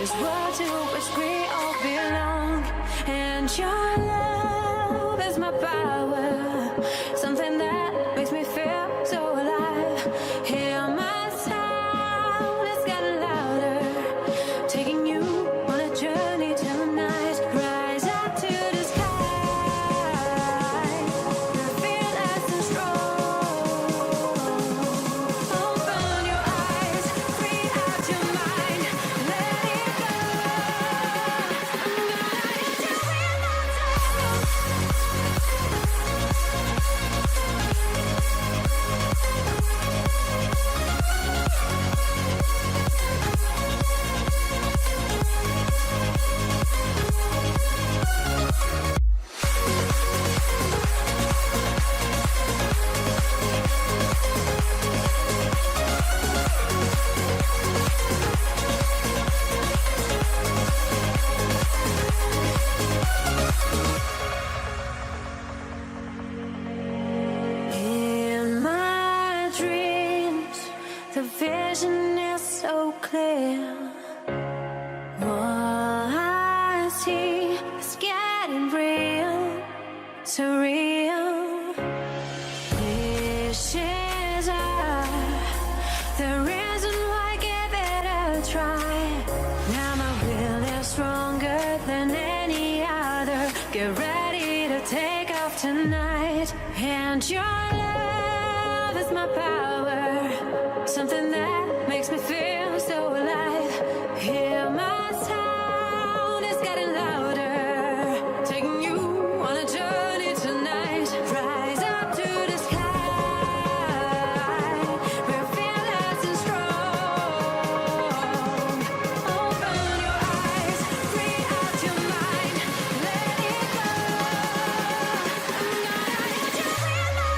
this world to which we all belong. And your love is my power, something that makes me feel so alive. Hear my sound, it's getting louder, taking you on a journey tonight. Rise up to the sky, you're fearless and strong. Open your eyes, free out your mind, let it go. I'm gonna hit you with my In my dreams, the vision is so clear. What I see is getting real, surreal. Wishes are the reason why I give it a try. Now my will is stronger than any other. Get ready to take off tonight. And your love is my power, something that makes me feel so alive. Hear my sound, it's getting louder, taking you on a journey tonight. Rise up to the sky, we're fearless and strong. Open your eyes, free out your mind, let it go. I'm gonna hit you with my